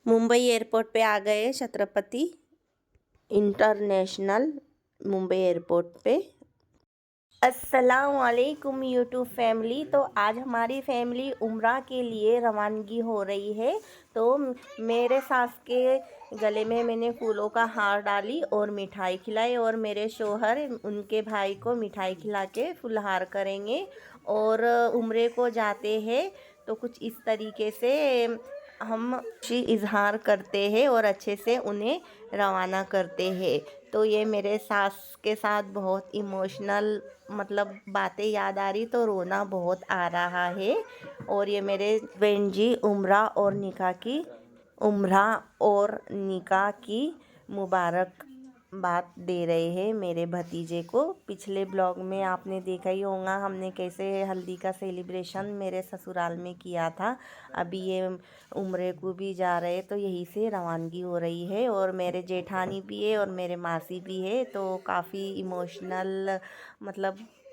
Mumbai airport पे आ गए Chhatrapati international Mumbai airport पे। अस्सलाम वालेकुम यूट्यूब फैमिली। तो आज हमारी फैमिली उम्रा के लिए रवानगी हो रही है। तो मेरे सास के गले में मैंने फूलों का हार डाली और मिठाई खिलाई, और मेरे शोहर उनके भाई को मिठाई खिला के फुलहार करेंगे। और उम्रे को जाते हैं तो कुछ इस तरीके से हम खुशी इजहार करते हैं और अच्छे से उन्हें रवाना करते हैं। तो ये मेरे सास के साथ बहुत इमोशनल बातें याद आ रही, तो रोना बहुत आ रहा है। और ये मेरे बहन जी उम्रा और निकाह की मुबारकबाद दे रहे हैं मेरे भतीजे को। पिछले ब्लॉग में आपने देखा ही होगा हमने कैसे हल्दी का सेलिब्रेशन मेरे ससुराल में किया था। अभी ये उम्रे को भी जा रहे, तो यहीं से रवानगी हो रही है। और मेरे जेठानी भी है और मेरे मासी भी है, तो काफ़ी इमोशनल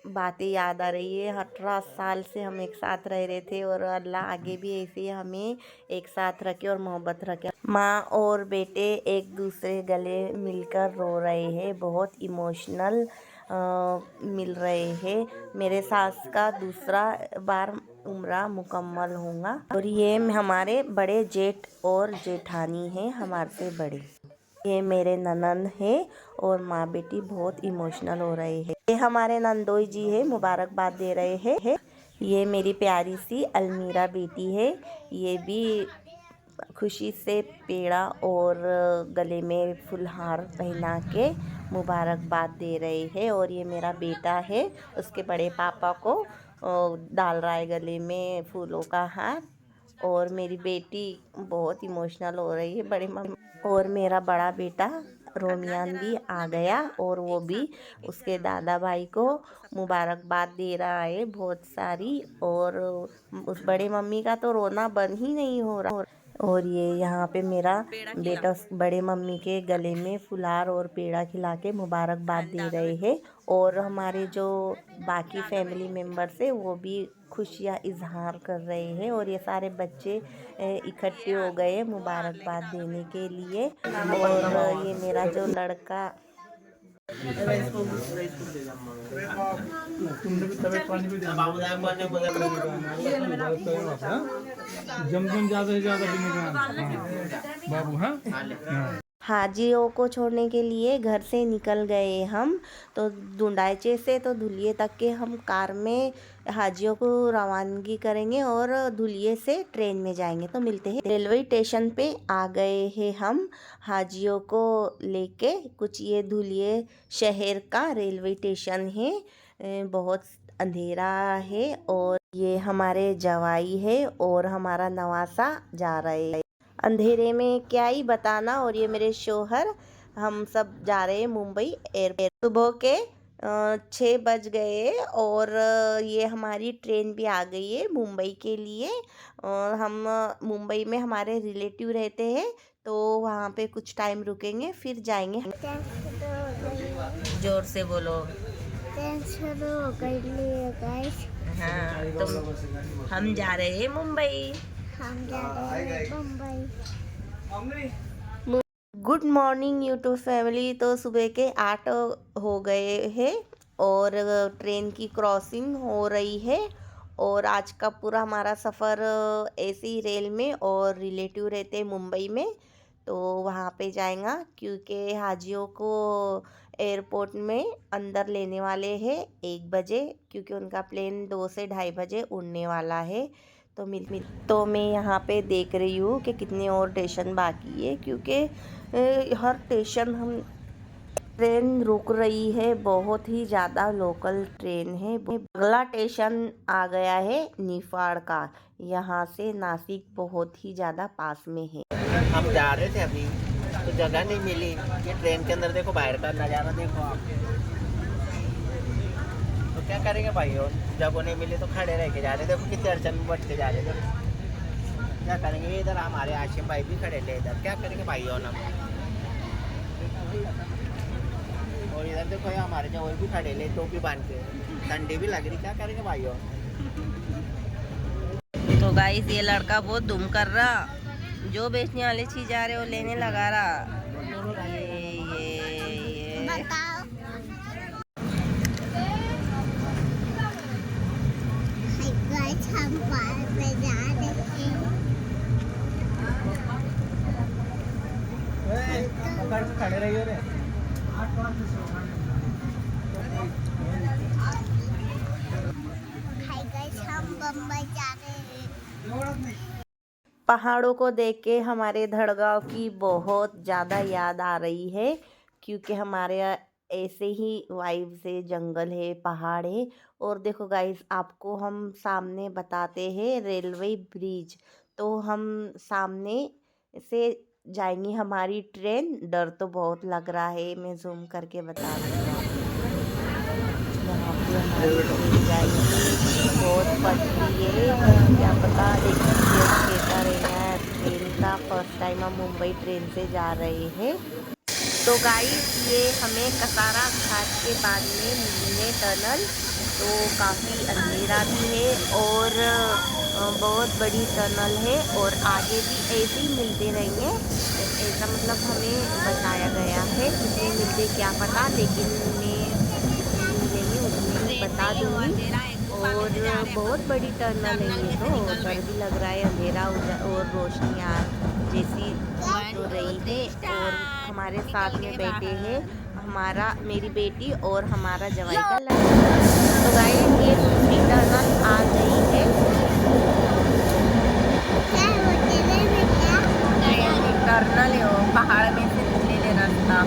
बातें याद आ रही है। 18 साल से हम एक साथ रह रहे थे, और अल्लाह आगे भी ऐसे ही हमें एक साथ रखे और मोहब्बत रखे। माँ और बेटे एक दूसरे गले मिलकर रो रहे हैं, बहुत इमोशनल मिल रहे हैं। मेरे सास का दूसरा बार उम्रा मुकम्मल होगा। और ये हमारे बड़े जेठ और जेठानी हैं, हमारे से बड़े। ये मेरे ननंद है और माँ बेटी बहुत इमोशनल हो रहे हैं। ये हमारे नंदोई जी है, मुबारकबाद दे रहे हैं। ये मेरी प्यारी सी अलमीरा बेटी है, ये भी खुशी से पेड़ा और गले में फुलहार पहना के मुबारकबाद दे रहे हैं। और ये मेरा बेटा है, उसके बड़े पापा को डाल रहा है गले में फूलों का हार। और मेरी बेटी बहुत इमोशनल हो रही है, बड़े मम्मी। और मेरा बड़ा बेटा रोमियान भी आ गया, और वो भी उसके दादा भाई को मुबारकबाद दे रहा है बहुत सारी। और उस बड़े मम्मी का तो रोना बंद ही नहीं हो रहा। और ये यहाँ पे मेरा बेटा बड़े मम्मी के गले में फुलहार और पेड़ा खिला के मुबारकबाद दे रहे हैं। और हमारे जो बाकी फैमिली मेम्बर्स है वो भी खुशियाँ इजहार कर रहे हैं। और ये सारे बच्चे इकट्ठे हो गए मुबारकबाद देने के लिए। और ये मेरा जो लड़का जमजम ज्यादा से ज्यादा बाबू। हाँ, हाजियों को छोड़ने के लिए घर से निकल गए हम। तो दुंडाइचे से तो धुलिये तक के हम कार में हाजियों को रवानगी करेंगे, और धुलिये से ट्रेन में जाएंगे। तो मिलते हैं रेलवे स्टेशन पे आ गए हैं हम हाजियों को लेके। कुछ ये धुलिये शहर का रेलवे स्टेशन है, बहुत अंधेरा है। और ये हमारे जवाई है और हमारा नवासा जा रहे हैं। अंधेरे में क्या ही बताना। और ये मेरे शोहर, हम सब जा रहे हैं मुंबई एयरपोर्ट। सुबह के 6 बज गए, और ये हमारी ट्रेन भी आ गई है मुंबई के लिए। और हम मुंबई में हमारे रिलेटिव रहते हैं, तो वहाँ पे कुछ टाइम रुकेंगे, फिर जाएंगे। जोर से बोलो। हाँ, तो हम जा रहे हैं Mumbai. Good morning YouTube family. तो सुबह के 8 हो गए हैं, और ट्रेन की क्रॉसिंग हो रही है। और आज का पूरा हमारा सफ़र ऐसे ही रेल में, और रिलेटिव रहते हैं मुंबई में, तो वहाँ पे जाएगा। क्योंकि हाजियों को एयरपोर्ट में अंदर लेने वाले हैं 1 बजे, क्योंकि उनका प्लेन 2 से 2:30 बजे उड़ने वाला है। तो मैं यहाँ पे देख रही हूँ कि कितने और स्टेशन बाकी है, क्योंकि हर स्टेशन हम ट्रेन रुक रही है। बहुत ही ज़्यादा लोकल ट्रेन है। अगला स्टेशन आ गया है निफाड़ का। यहाँ से नासिक बहुत ही ज़्यादा पास में है। हम जा रहे थे अभी, तो जगह नहीं मिली। ये ट्रेन के अंदर देखो, बाहर का नज़ारा देखो आप। तो क्या करेंगे भाई, और जगह नहीं मिली तो खड़े रह के जा रहे। देखो कितने अड़चन में बैठ के जा रहे थे। क्या करेंगे, इधर हमारे आशिम भाई भी खड़े थे, इधर क्या करेंगे भाई। और हम और इधर देखो ये हमारे जो और भी खड़े ले, टोपी बांध के, ठंडी भी लग रही। क्या करेंगे भाई। और तो गाइस ये लड़का बहुत धूम कर रहा, जो बेचने वाली चीज आ रहे वो लेने लगा रहा। ये बताओ। गाइस हम पार्क में जा रहे हैं। खड़े रहिए रे। हाय गाइस हम बम्बई जा रहे हैं। पहाड़ों को देख के हमारे धड़गांव की बहुत ज़्यादा याद आ रही है, क्योंकि हमारे यहाँ ऐसे ही वाइब से जंगल है, पहाड़ है। और देखो गाइस, आपको हम सामने बताते हैं रेलवे ब्रिज। तो हम सामने से जाएंगी हमारी ट्रेन। डर तो बहुत लग रहा है, मैं जूम करके बता रही हूँ आपको। यहाँ पे हमारी ट्रेन जाएगी, बहुत पटरी है, क्या पता, लेकिन ये कहता रहना है ट्रेन का। फर्स्ट टाइम हम मुंबई ट्रेन से जा रहे हैं। तो गाइस, ये हमें कसारा घाट के बाद में मिली है टनल। तो काफ़ी अंधेरा भी है और बहुत बड़ी टनल है, और आगे भी ऐसे ही मिलते रहेंगे, ऐसा मतलब हमें बताया गया है। कितने मिलते क्या पता, लेकिन मैं मिलेंगे उसमें बता दूंगी। और बहुत बड़ी टनल है ये, तो डर भी लग रहा है, अंधेरा और रोशनी जैसी हो रही है। और हमारे साथ में बैठे हैं मेरी बेटी और हमारा जवाई का लड़का। तो गाइस, ये दूसरी टनल आ गई है। टनल है वो, पहाड़ में से निकले ले रास्ता।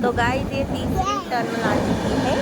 तो गाइस, ये तीसरी टनल आ चुकी है।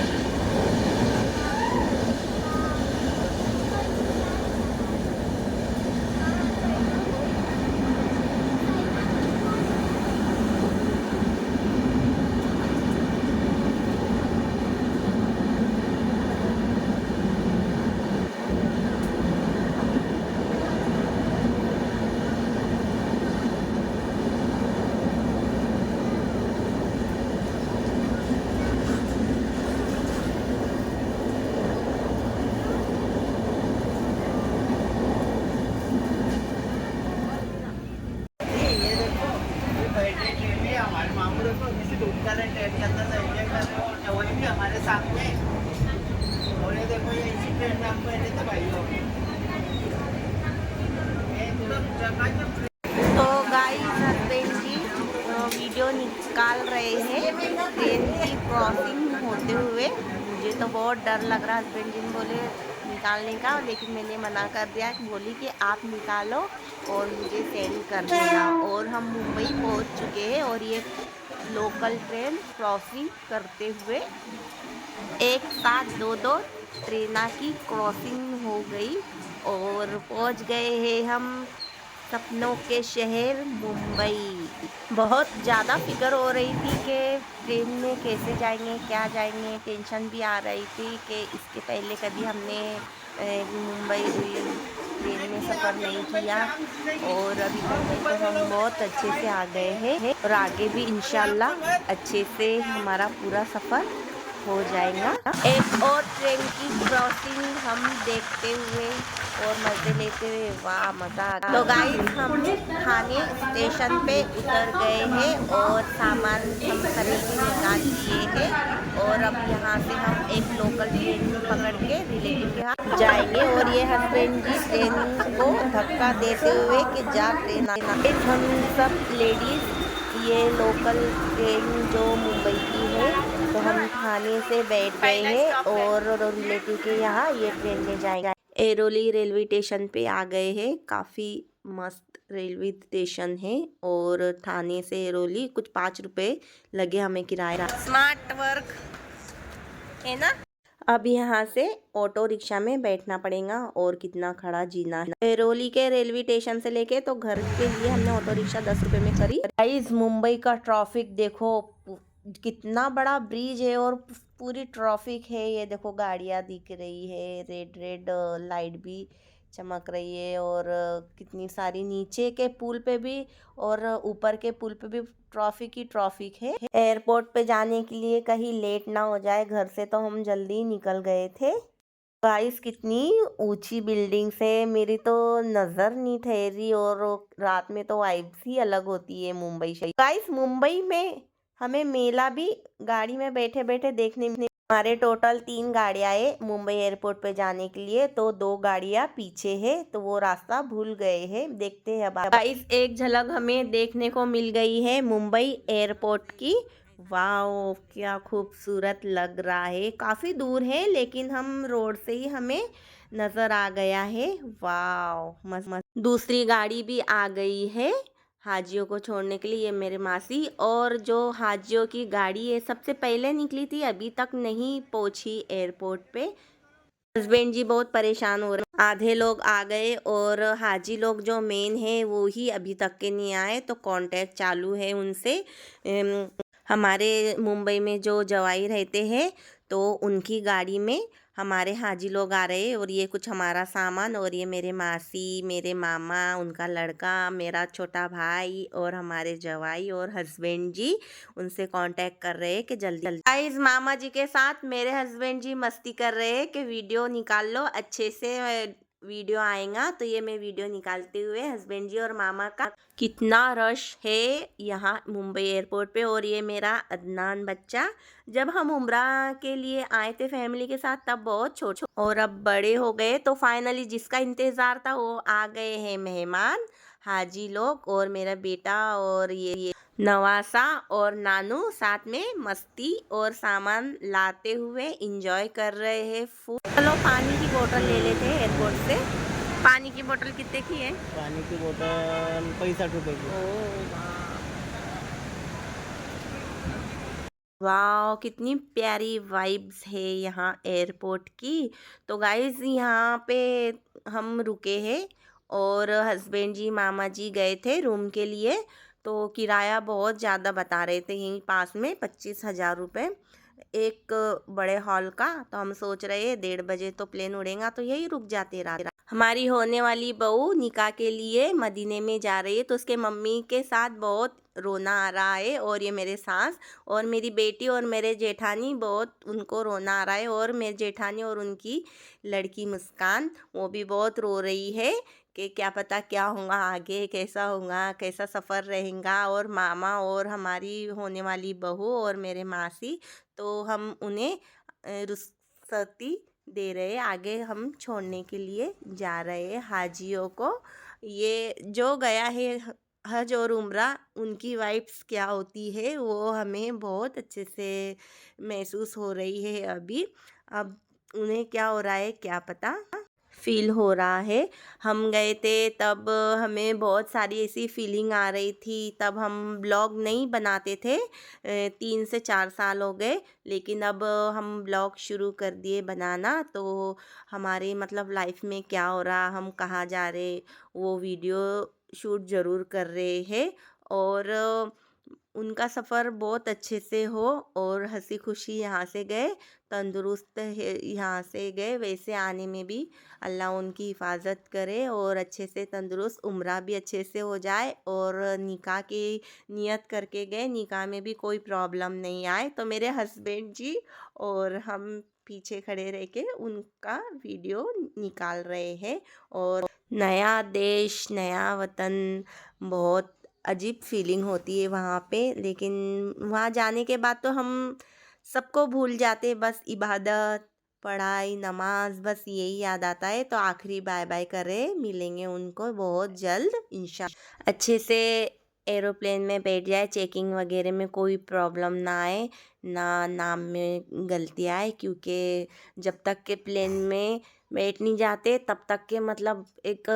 हमारे मामू देखो किसी धूप का ट्रेन के अंदर से एंजॉय कर रहे हो, और वही भी हमारे साथ में। और ये देखो, ये इसी ट्रेन में हम बैठे थे भाई लोग। तो गाइस, हस्बैंड जी वीडियो निकाल रहे हैं ट्रेन की क्रॉसिंग होते हुए। मुझे तो बहुत डर लग रहा। हस्बैंड जी बोले निकालने का, लेकिन मैंने मना कर दिया। बोली कि आप निकालो और मुझे सेंड कर देना। और हम मुंबई पहुंच चुके हैं, और ये लोकल ट्रेन क्रॉसिंग करते हुए एक साथ दो ट्रेना की क्रॉसिंग हो गई, और पहुंच गए हैं हम सपनों के शहर मुंबई। बहुत ज़्यादा फिक्र हो रही थी कि ट्रेन में कैसे जाएंगे, क्या जाएंगे। टेंशन भी आ रही थी कि इसके पहले कभी हमने मुंबई ट्रेन में सफ़र नहीं किया, और अभी मुंबई तो हम बहुत अच्छे से आ गए हैं, और आगे भी इंशाल्लाह अच्छे से हमारा पूरा सफ़र हो जाएगा। एक और ट्रेन की क्रॉसिंग हम देखते हुए और मज़े लेते हुए, वाह मज़ा आ गया। तो गाइस, हम थाने स्टेशन पे उतर गए हैं और सामान हम खरीद के निकाल लिए हैं, और अब यहाँ से हम एक लोकल ट्रेन पकड़ के रिलेटिव के यहाँ जाएंगे। और ये हस्बैंड जी ट्रेन को धक्का देते हुए कि जा ट्रेन आना। हम सब लेडीज़ ये लोकल ट्रेन जो मुंबई की है, तो हम थाने से बैठ गए हैं और रिलेटिव के यहाँ ये ट्रेन में जाएगा। एरोली रेलवे स्टेशन पे आ गए हैं। काफ़ी मस्त रेलवे स्टेशन है, और थाने से एरोली कुछ 5 रुपए लगे हमें किराया। स्मार्ट वर्क है ना। अब यहाँ से ऑटो रिक्शा में बैठना पड़ेगा, और कितना खड़ा जीना है। एरोली के रेलवे स्टेशन से लेके तो घर के लिए हमने ऑटो रिक्शा 10 रुपए में करी। गाइस, मुंबई का ट्रैफिक देखो, कितना बड़ा ब्रिज है और पूरी ट्रैफिक है। ये देखो गाड़ियाँ दिख रही है, रेड रेड लाइट भी चमक रही है। और कितनी सारी नीचे के पुल पे भी और ऊपर के पुल पे भी ट्रॉफिक है। एयरपोर्ट पे जाने के लिए कहीं लेट ना हो जाए घर से, तो हम जल्दी निकल गए थे। गाइस कितनी ऊंची बिल्डिंग्स है, मेरी तो नजर नहीं ठहरी। और रात में तो वाइब्स ही अलग होती है मुंबई से। गाइस मुंबई में हमें मेला भी गाड़ी में बैठे बैठे देखने में। हमारे टोटल 3 गाड़ियां है मुंबई एयरपोर्ट पे जाने के लिए, तो 2 गाड़ियां पीछे है, तो वो रास्ता भूल गए हैं। देखते हैं अब। गाइस एक झलक हमें देखने को मिल गई है मुंबई एयरपोर्ट की। वाओ क्या खूबसूरत लग रहा है। काफ़ी दूर है लेकिन हम रोड से ही हमें नज़र आ गया है। वाओ मस्त मस्त। दूसरी गाड़ी भी आ गई है हाजियों को छोड़ने के लिए। ये मेरे मासी, और जो हाजियों की गाड़ी है सबसे पहले निकली थी, अभी तक नहीं पहुंची एयरपोर्ट पे। हस्बैंड जी बहुत परेशान हो रहे हैं। आधे लोग आ गए और हाजी लोग जो मेन है वो ही अभी तक के नहीं आए, तो कांटेक्ट चालू है उनसे। हमारे मुंबई में जो जवाई रहते हैं तो उनकी गाड़ी में हमारे हाजी लोग आ रहे हैं। और ये कुछ हमारा सामान, और ये मेरे मासी, मेरे मामा, उनका लड़का, मेरा छोटा भाई और हमारे जवाई और हस्बैंड जी उनसे कांटेक्ट कर रहे हैं कि जल्दी जल्दी। गाइस मामा जी के साथ मेरे हस्बैंड जी मस्ती कर रहे हैं कि वीडियो निकाल लो अच्छे से, वीडियो आएगा। तो ये मैं वीडियो निकालते हुए हस्बैंड जी और मामा का। कितना रश है यहाँ मुंबई एयरपोर्ट पे। और ये मेरा अदनान बच्चा, जब हम उम्रा के लिए आए थे फैमिली के साथ तब बहुत छोटे, और अब बड़े हो गए, तो फाइनली जिसका इंतज़ार था वो आ गए हैं मेहमान हाजी लोग। और मेरा बेटा और ये नवासा और नानू साथ में मस्ती और सामान लाते हुए इंजॉय कर रहे हैं फूड। चलो पानी की बोतल ले लेते हैं एयरपोर्ट से। पानी की बोतल कितने की है? पानी की बोतल 65 रुपए की। वाह कितनी प्यारी वाइब्स है यहाँ एयरपोर्ट की। तो गाइस यहाँ पे हम रुके हैं और हस्बैंड जी मामा जी गए थे रूम के लिए। तो किराया बहुत ज़्यादा बता रहे थे, यहीं पास में 25,000 रुपये एक बड़े हॉल का। तो हम सोच रहे हैं 1:30 बजे तो प्लेन उड़ेगा, तो यही रुक जाते रात। हमारी होने वाली बहू निकाह के लिए मदीने में जा रही है, तो उसके मम्मी के साथ बहुत रोना आ रहा है। और ये मेरे सास और मेरी बेटी और मेरे जेठानी, बहुत उनको रोना आ रहा है। और मेरे जेठानी और उनकी लड़की मुस्कान, वो भी बहुत रो रही है कि क्या पता क्या होगा आगे, कैसा होगा, कैसा सफ़र रहेगा। और मामा और हमारी होने वाली बहू और मेरे मासी, तो हम उन्हें रुखसती दे रहे, आगे हम छोड़ने के लिए जा रहे हैं हाजियों को। ये जो गया है हज और उम्रा, उनकी वाइब्स क्या होती है वो हमें बहुत अच्छे से महसूस हो रही है अभी। अब उन्हें क्या हो रहा है क्या पता, फील हो रहा है। हम गए थे तब हमें बहुत सारी ऐसी फीलिंग आ रही थी, तब हम ब्लॉग नहीं बनाते थे। 3 से 4 साल हो गए, लेकिन अब हम ब्लॉग शुरू कर दिए बनाना। तो हमारे मतलब लाइफ में क्या हो रहा, हम कहाँ जा रहे, वो वीडियो शूट ज़रूर कर रहे हैं। और उनका सफ़र बहुत अच्छे से हो और हंसी खुशी यहाँ से गए, तंदुरुस्त यहाँ से गए, वैसे आने में भी अल्लाह उनकी हिफाजत करे और अच्छे से तंदुरुस्त उम्रा भी अच्छे से हो जाए। और निकाह की नियत करके गए, निकाह में भी कोई प्रॉब्लम नहीं आए। तो मेरे हस्बैंड जी और हम पीछे खड़े रह के उनका वीडियो निकाल रहे हैं। और नया देश नया वतन, बहुत अजीब फीलिंग होती है वहाँ पे। लेकिन वहाँ जाने के बाद तो हम सबको भूल जाते, बस इबादत पढ़ाई नमाज बस यही याद आता है। तो आखिरी बाय बाय करें, मिलेंगे उनको बहुत जल्द इंशाल्लाह। अच्छे से एरोप्लेन में बैठ जाए, चेकिंग वगैरह में कोई प्रॉब्लम ना आए, ना नाम में गलती आए। क्योंकि जब तक के प्लेन में बैठ नहीं जाते तब तक के मतलब एक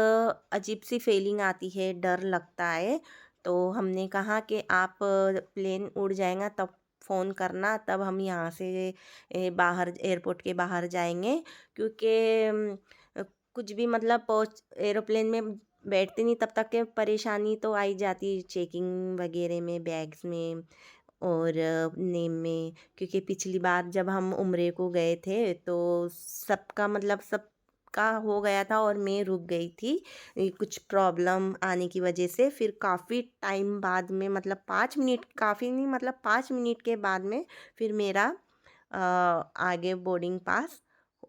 अजीब सी फीलिंग आती है, डर लगता है। तो हमने कहा कि आप प्लेन उड़ जाएगा तब फ़ोन करना, तब हम यहाँ से बाहर एयरपोर्ट के बाहर जाएंगे। क्योंकि कुछ भी मतलब पहुँच एरोप्लेन में बैठते नहीं तब तक के परेशानी तो आई जाती, चेकिंग वगैरह में, बैग्स में और नेम में। क्योंकि पिछली बार जब हम उम्रे को गए थे तो सबका मतलब सब का हो गया था और मैं रुक गई थी कुछ प्रॉब्लम आने की वजह से। फिर काफ़ी टाइम बाद में, मतलब 5 मिनट, काफ़ी नहीं मतलब 5 मिनट के बाद में फिर मेरा आगे बोर्डिंग पास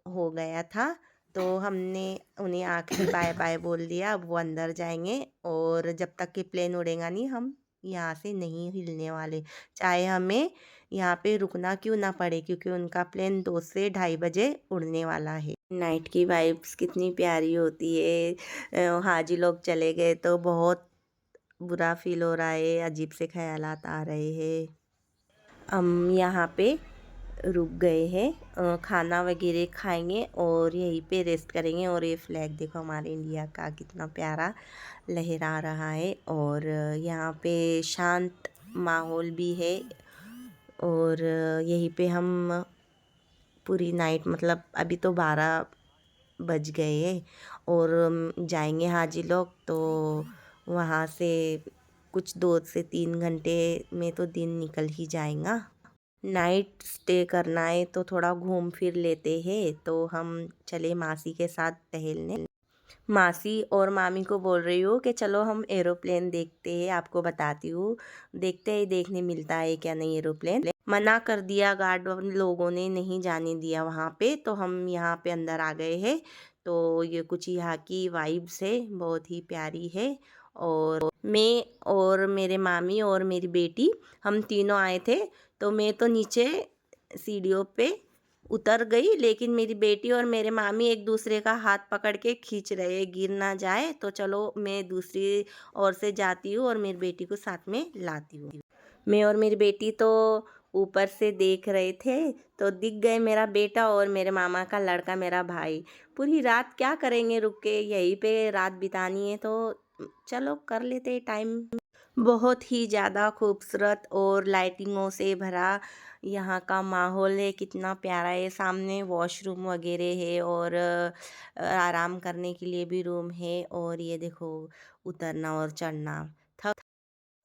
हो गया था। तो हमने उन्हें आखिरी बाय बाय बोल दिया। अब वो अंदर जाएंगे और जब तक कि प्लेन उड़ेगा नहीं हम यहाँ से नहीं हिलने वाले, चाहे हमें यहाँ पे रुकना क्यों ना पड़े, क्योंकि उनका प्लेन 2 से 2:30 बजे उड़ने वाला है। नाइट की वाइब्स कितनी प्यारी होती है। हाजी लोग चले गए तो बहुत बुरा फील हो रहा है, अजीब से ख्यालात आ रहे हैं। हम यहाँ पे रुक गए हैं, खाना वगैरह खाएंगे और यहीं पे रेस्ट करेंगे। और ये फ्लैग देखो हमारे इंडिया का कितना प्यारा लहरा रहा है। और यहाँ पे शांत माहौल भी है। और यहीं पे हम पूरी नाइट, मतलब अभी तो 12 बज गए हैं और जाएंगे हाजी लोग, तो वहाँ से कुछ 2 से 3 घंटे में तो दिन निकल ही जाएगा। नाइट स्टे करना है तो थोड़ा घूम फिर लेते हैं। तो हम चले मासी के साथ टहलने। मासी और मामी को बोल रही हूँ कि चलो हम एरोप्लेन देखते हैं, आपको बताती हूँ, देखते हैं देखने मिलता है क्या नहीं एरोप्लेन। मना कर दिया गार्ड लोगों ने, नहीं जाने दिया वहाँ पे। तो हम यहाँ पे अंदर आ गए हैं। तो ये कुछ यहाँ की वाइब्स है, बहुत ही प्यारी है। और मैं और मेरे मामी और मेरी बेटी, हम तीनों आए थे। तो मैं तो नीचे सीढ़ियों पे उतर गई, लेकिन मेरी बेटी और मेरे मामी एक दूसरे का हाथ पकड़ के खींच रहे गिर ना जाए। तो चलो मैं दूसरी ओर से जाती हूँ और मेरी बेटी को साथ में लाती हूँ। मैं और मेरी बेटी तो ऊपर से देख रहे थे तो दिख गए मेरा बेटा और मेरे मामा का लड़का, मेरा भाई। पूरी रात क्या करेंगे रुक के, यहीं पे रात बितानी है तो चलो कर लेते टाइम। बहुत ही ज़्यादा खूबसूरत और लाइटिंगों से भरा यहाँ का माहौल है, कितना प्यारा है। सामने वॉशरूम वगैरह है और आराम करने के लिए भी रूम है। और ये देखो उतरना और चढ़ना।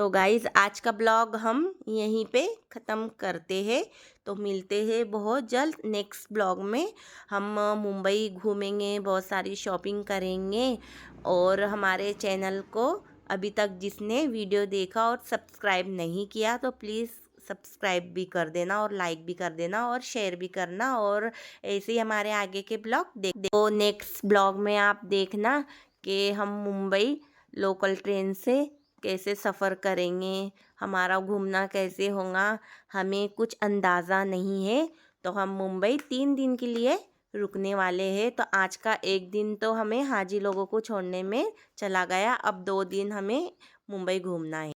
तो गाइज़ आज का ब्लॉग हम यहीं पे ख़त्म करते हैं। तो मिलते हैं बहुत जल्द नेक्स्ट ब्लॉग में। हम मुंबई घूमेंगे, बहुत सारी शॉपिंग करेंगे। और हमारे चैनल को अभी तक जिसने वीडियो देखा और सब्सक्राइब नहीं किया तो प्लीज़ सब्सक्राइब भी कर देना और लाइक भी कर देना और शेयर भी करना। और ऐसे ही हमारे आगे के ब्लॉग तो नेक्स्ट ब्लॉग में आप देखना कि हम मुंबई लोकल ट्रेन से कैसे सफ़र करेंगे, हमारा घूमना कैसे होगा, हमें कुछ अंदाज़ा नहीं है। तो हम मुंबई 3 दिन के लिए रुकने वाले हैं। तो आज का एक दिन तो हमें हाजी लोगों को छोड़ने में चला गया, अब 2 दिन हमें मुंबई घूमना है।